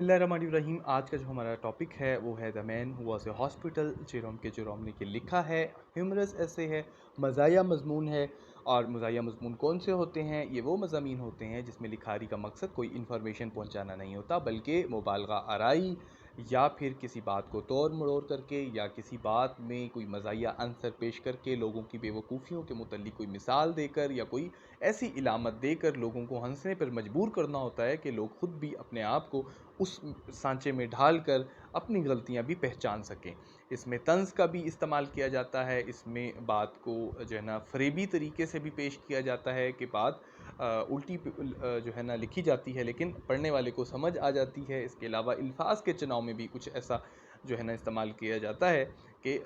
बिस्मिल्लाहिर्रहमानिर्रहीम। आज का जो हमारा टॉपिक है वो है the man who was a hospital. Jerome के जेरोम ने के लिखा है। ह्यूमरस ऐसे है, मज़ाहिया मज़मून है। और मज़ाहिया मज़मून कौन से होते हैं? ये वो मज़ामीन होते हैं जिसमें लिखारी का मकसद कोई इन्फॉर्मेशन पहुंचाना नहीं होता, बल्कि मुबालगा आराई या फिर किसी बात को तोड़ मरोड़ करके या किसी बात में कोई मज़ाहिया अंसर पेश करके लोगों की बेवकूफ़ियों के मुतल्लिक कोई मिसाल देकर या कोई ऐसी इलामत देकर लोगों को हंसने पर मजबूर करना होता है कि लोग खुद भी अपने आप को उस सांचे में ढाल कर अपनी गलतियां भी पहचान सकें। इसमें तंज़ का भी इस्तेमाल किया जाता है। इसमें बात को जो है ना फरेबी तरीके से भी पेश किया जाता है कि बात उल्टी जो है ना लिखी जाती है लेकिन पढ़ने वाले को समझ आ जाती है। इसके अलावा अल्फाज के चुनाव में भी कुछ ऐसा जो है ना इस्तेमाल किया जाता है कि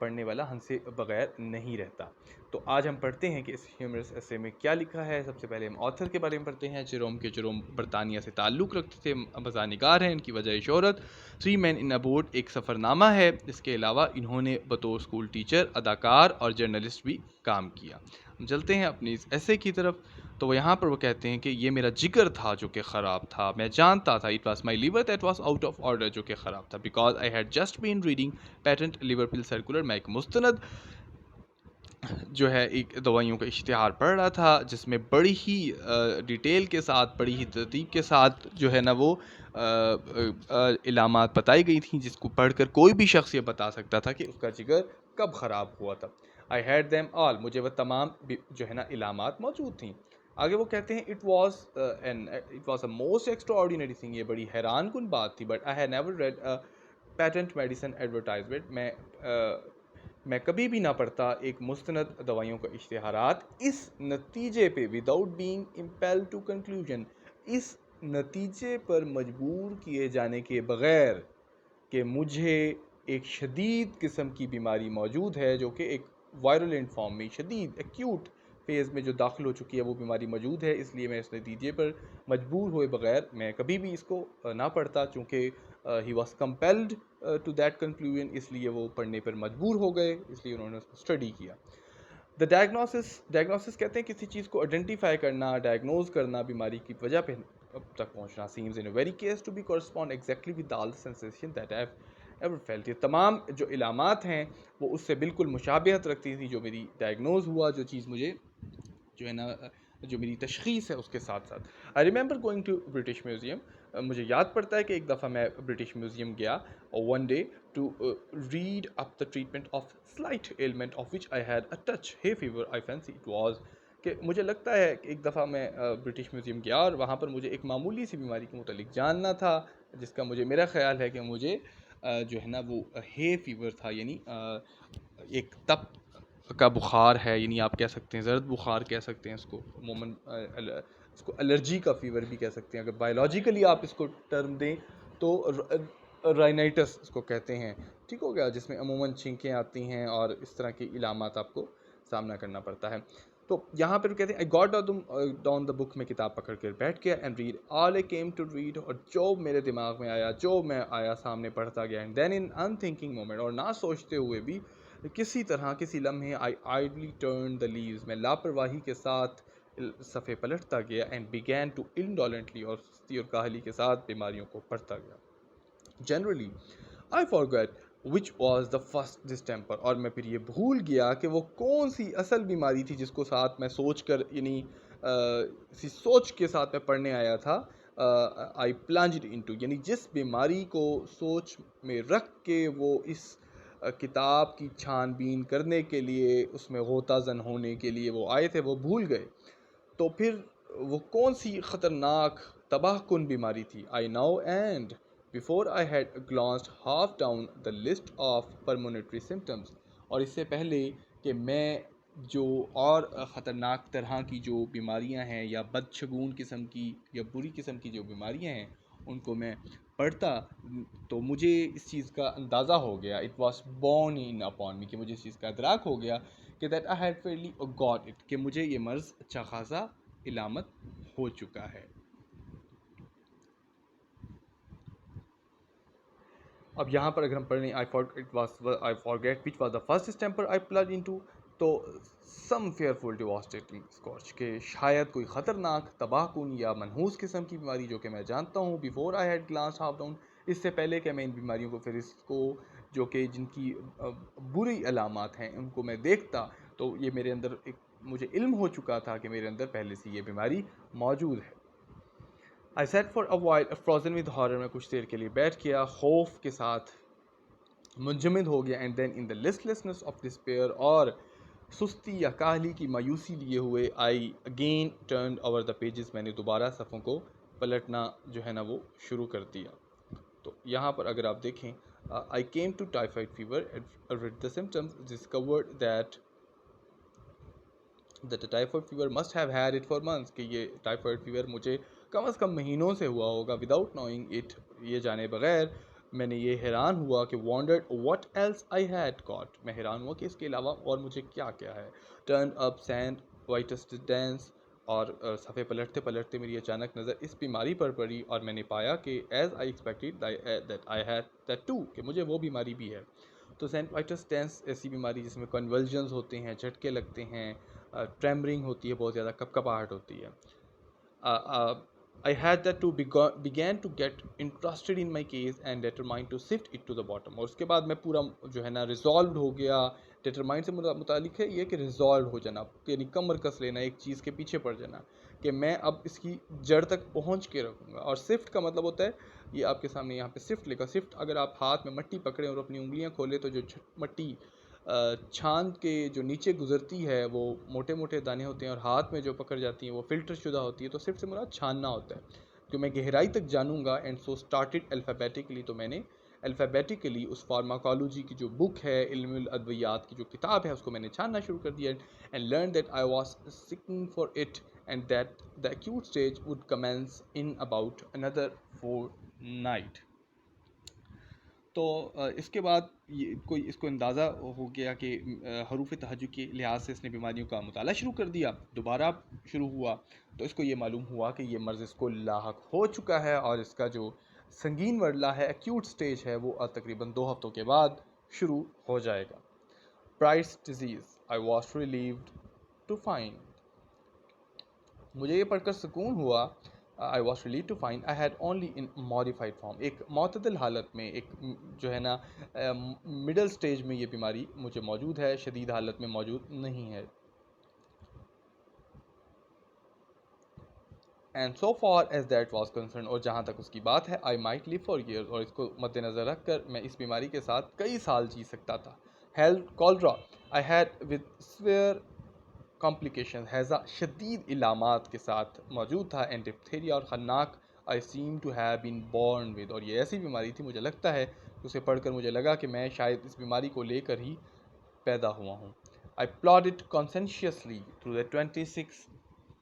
पढ़ने वाला हंसे बगैर नहीं रहता। तो आज हम पढ़ते हैं कि इस ह्यूमरस ऐसे में क्या लिखा है। सबसे पहले हम ऑथर के बारे में पढ़ते हैं। जेरोम के जेरोम बरतानिया से ताल्लुक़ रखते थे, मज़ानिगार हैं। इनकी वजह शोहरत three man in a boat एक सफ़रनामा है। इसके अलावा इन्होंने बतौर स्कूल टीचर, अदाकार और जर्नलिस्ट भी काम किया। हम चलते हैं अपनी इस ऐसे की तरफ। तो यहाँ पर वो कहते हैं कि ये मेरा जिगर था जो कि ख़राब था। मैं जानता था, it was my liver that was out of order, जो कि ख़राब था। Because I had just been reading patent liver pill circular. मैं एक मुस्तनद जो है एक दवाइयों का इश्तिहार पढ़ रहा था जिसमें बड़ी ही डिटेल के साथ, बड़ी ही तरतीब के साथ जो है ना वो इलामात बताई गई थी जिसको पढ़कर कोई भी शख्स ये बता सकता था कि उसका जिगर कब ख़राब हुआ था। आई हैड दैम ऑल, मुझे वह तमाम जो है ना इलामात मौजूद थी। आगे वो कहते हैं it was a most extra ordinary thing, ये बड़ी हैरान कुन बात थी। But I have never red a patent medicine advertisement, मैं कभी भी ना पढ़ता एक मुस्तनद दवाइयों का इश्तिहारात इस नतीजे पे, without being impel to conclusion, इस नतीजे पर मजबूर किए जाने के बग़ैर कि मुझे एक शदीद किस्म की बीमारी मौजूद है जो कि एक वायरलेंट फॉर्म में, शदीद एक्यूट फेज़ में जो दाखिल हो चुकी है वो बीमारी मौजूद है। इसलिए मैं इस नतीजे पर मजबूर हुए बगैर मैं कभी भी इसको ना पढ़ता, चूँकि he was compelled to that conclusion, इसलिए वो पढ़ने पर मजबूर हो गए, इसलिए उन्होंने उसको स्टडी किया। द डायग्नोसिस कहते हैं किसी चीज़ को आइडेंटिफाई करना, डायग्नोज करना, बीमारी की वजह पे अब तक पहुंचना। Seems in a very case to be correspond exactly with all the sensation that I have ever felt. ये तमाम जो इलामात हैं वो उससे बिल्कुल मुशाबिहत रखती थी जो मेरी डायग्नोज हुआ, जो चीज़ मुझे जो है ना जो मेरी तशख़ीस है उसके साथ साथ। I remember going to British Museum, मुझे याद पड़ता है कि एक दफ़ा मैं ब्रिटिश म्यूज़ियम गया और one day to read up the treatment of slight element of which I had a touch hay fever I fancy it was, कि मुझे लगता है कि एक दफ़ा मैं ब्रिटिश म्यूज़ियम गया और वहाँ पर मुझे एक मामूली सी बीमारी के मुतालिक जानना था, जिसका मुझे, मेरा ख्याल है कि मुझे जो है ना वो हे फीवर था, यानी एक तप का बुखार है, यानी आप कह सकते हैं ज़र्द बुखार कह सकते हैं इसको, अमूमन इसको एलर्जी का फ़ीवर भी कह सकते हैं। अगर बायोलॉजिकली आप इसको टर्म दें तो राइनाइटस इसको कहते हैं। ठीक हो गया, जिसमें अमूमन छींकें आती हैं और इस तरह की इलामात आपको सामना करना पड़ता है। तो यहाँ पर कहते हैं I got down the book, में किताब पकड़ कर बैठ गया, and read all I came to read, और जो मेरे दिमाग में आया, जो मैं आया सामने पढ़ता गया। And then in unthinking moment, और ना सोचते हुए भी किसी तरह, किसी लम्हे, I idly turn the leaves, मैं लापरवाही के साथ सफ़े पलटता गया। एंड बिगैन टू इनडोलेंटली, और सुस्ती और काहली के साथ बीमारियों को पढ़ता गया। Generally I forget which was the first distemper, और मैं फिर ये भूल गया कि वो कौन सी असल बीमारी थी जिसको साथ मैं सोच कर, यानी इसी सोच के साथ मैं पढ़ने आया था। आई प्लंज्ड इनटू, यानी जिस बीमारी को सोच में रख के वो इस किताब की छानबीन करने के लिए, उसमें गोताजन होने के लिए वो आए थे, वो भूल गए। तो फिर वो कौन सी ख़तरनाक तबाह कुन बीमारी थी? I now and before I had glanced half down the list of premonitory symptoms, और इससे पहले कि मैं जो और ख़तरनाक तरह की जो बीमारियां हैं या बदशगून किस्म की या बुरी किस्म की जो बीमारियां हैं उनको मैं पढ़ता, तो मुझे इस चीज़ का अंदाज़ा हो गया, it was born in upon मी, कि मुझे इस चीज़ का अदराक हो गया कि that I had Fairlie got it, कि मुझे ये मर्ज़ अच्छा खासा इलामत हो चुका है। अब यहाँ पर अगर हम पढ़ लें, I forget which was the first distemper I plug into, तो सम फेयरफुल डिवास्टेटिंग स्कॉच के शायद कोई ख़तरनाक तबाहकुन या मनहूस किस्म की बीमारी जो कि मैं जानता हूँ before I had glance half down, इससे पहले कि मैं इन बीमारियों को फहरिस्त को जो कि जिनकी बुरी अलामात हैं उनको मैं देखता, तो ये मेरे अंदर एक मुझे इल्म हो चुका था कि मेरे अंदर पहले से ये बीमारी मौजूद है। I set for a while frozen with horror, में कुछ देर के लिए बैठ गया खौफ के साथ मुंजमद हो गया, and then in the listlessness of despair, और सुस्ती या काहली की मायूसी लिए हुए I again turn over the pages, मैंने दोबारा सफ़ों को पलटना जो है ना वो शुरू कर दिया। तो यहाँ पर अगर आप देखें, I came to typhoid fever with the symptoms discovered that typhoid fever must have had it for months, कि ये टाइफाइड फीवर मुझे कम से कम महीनों से हुआ होगा। विदाउट नोइंग इट, ये जाने बगैर मैंने ये हैरान हुआ कि wandered what else I had got, मैं हैरान हुआ कि इसके अलावा और मुझे क्या क्या है। टर्न अप सैंड वाइटस्ट डेंस, और सफ़े पलटते पलटते मेरी अचानक नज़र इस बीमारी पर पड़ी, और मैंने पाया कि as I expected that I had that too, कि मुझे वो बीमारी भी है। तो सेंट वाइटस टेंस ऐसी बीमारी जिसमें कन्वल्जन्स होते हैं, झटके लगते हैं, ट्रेमरिंग होती है, बहुत ज़्यादा कपकपाहट होती है। I had that to began to get interested in my case and determined to sift it to the bottom, और उसके बाद मैं पूरा जो है ना रिजॉल्व हो गया। डिटरमाइंड से मुतालिक है ये कि रिजॉल्व हो जाना, यानी कमर कस लेना, एक चीज़ के पीछे पड़ जाना, कि मैं अब इसकी जड़ तक पहुंच के रखूँगा। और सिफ्ट का मतलब होता है, ये आपके सामने यहाँ पे सिफ्ट लिखा, सिफ्ट अगर आप हाथ में मट्टी पकड़ें और अपनी उंगलियाँ खोलें तो जो मट्टी छान के जो नीचे गुजरती है वो मोटे मोटे दाने होते हैं, और हाथ में जो पकड़ जाती हैं वो फिल्टर शुदा होती है। तो सिर्फ से मुराद छानना होता है, तो मैं गहराई तक जानूंगा। एंड सो स्टार्टेड अल्फ़ाबेटिकली, तो मैंने अल्फ़ाबेटिकली उस फार्माकोलॉजी की जो बुक है, इल्मुल अद्वियात की जो किताब है, उसको मैंने छानना शुरू कर दिया। And learn that I was seeking for it and that the acute stage would commence in about another 4 night. तो इसके बाद ये कोई इसको अंदाज़ा हो गया कि हरूफ तहज्जुद के लिहाज से इसने बीमारियों का मुताला शुरू कर दिया। दोबारा शुरू हुआ तो इसको ये मालूम हुआ कि ये मर्ज़ इसको लाहक हो चुका है, और इसका जो संगीन मरला है, एक्यूट स्टेज है, वो तकरीबन 2 हफ्तों के बाद शुरू हो जाएगा। Price disease I was relieved to find, मुझे ये पढ़कर सुकून हुआ, I was relieve to find I had only in modified form, एक मतदल हालत में, एक जो है ना मिडल स्टेज में ये बीमारी मुझे मौजूद है, शदीद हालत में मौजूद नहीं है। And so far as that was concern, और जहाँ तक उसकी बात है, I might live for years, और इसको मद्देनज़र रख कर मैं इस बीमारी के साथ कई साल जी सकता था। Health cholera I had with severe complication, हैज़ा शदीद इलामात के साथ मौजूद था। एंड डिप्थीरिया और खन्नाक I seem to have been born with, और ये ऐसी बीमारी थी, मुझे लगता है उसे पढ़कर मुझे लगा कि मैं शायद इस बीमारी को लेकर ही पैदा हुआ हूँ। आई प्लॉडेड कॉन्सेंशियसली थ्रू द 26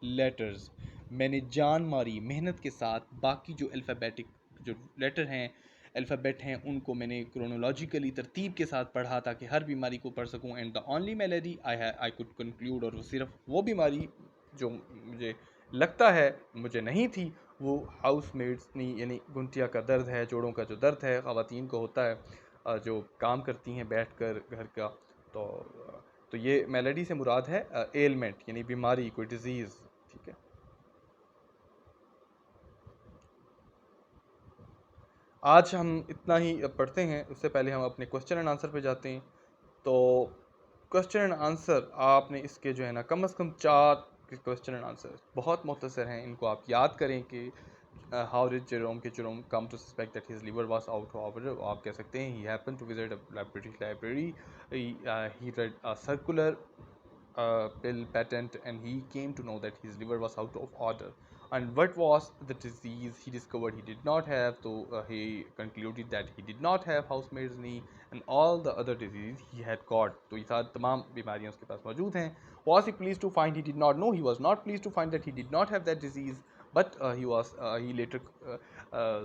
लेटर्स, मैंने जान मारी मेहनत के साथ बाकी जो अल्फ़ाबेटिक जो लेटर हैं, अल्फ़ाबेट हैं, उनको मैंने क्रोनोलॉजिकली तरतीब के साथ पढ़ा ताकि हर बीमारी को पढ़ सकूं। And the only melody I could conclude, और वो सिर्फ वो बीमारी जो मुझे लगता है मुझे नहीं थी, वो हाउस मेड्स नहीं, यानी गुंटिया का दर्द है, जोड़ों का जो दर्द है ख़वातीन को होता है जो काम करती हैं बैठ कर घर का। तो तो ये मेलेडी से मुराद है एलमेंट, यानी बीमारी, कोई डिजीज़। ठीक है, आज हम इतना ही पढ़ते हैं, उससे पहले हम अपने क्वेश्चन एंड आंसर पे जाते हैं। तो क्वेश्चन एंड आंसर आपने इसके जो है ना कम से कम 4 क्वेश्चन एंड आंसर बहुत मुख्तसर हैं, इनको आप याद करें कि how did Jerome come to suspect that his liver was out of order. आप कह सकते हैं he happen to visit a British library, he read a circular pill patent, and he came to know that his liver was out of order. And what was the disease he discovered he did not have? So he concluded that he did not have housemaid's knee, and all the other diseases he had got. तो ये सारी तमाम बीमारियां उसके पास मौजूद हैं. Was he pleased to find he did not know? He was not pleased to find that he did not have that disease, but he later uh,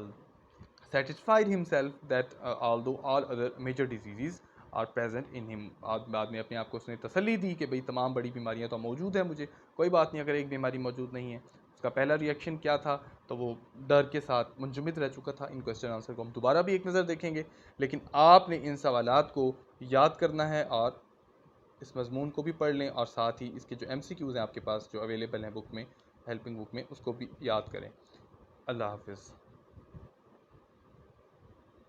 satisfied himself that although all other major diseases are present in him, बाद में अपने आप को उसने तसल्ली दी कि भाई तमाम बड़ी बीमारियां तो मौजूद हैं, मुझे कोई बात नहीं अगर एक बीमारी मौजूद नहीं है। उसका पहला रिएक्शन क्या था, तो वो डर के साथ मुंजमद रह चुका था। इन क्वेश्चन आंसर को हम दोबारा भी एक नज़र देखेंगे, लेकिन आपने इन सवालात को याद करना है और इस मज़मून को भी पढ़ लें और साथ ही इसके जो MCQs हैं आपके पास जो अवेलेबल हैं बुक में, हेल्पिंग बुक में, उसको भी याद करें। अल्लाह हाफ़िज़।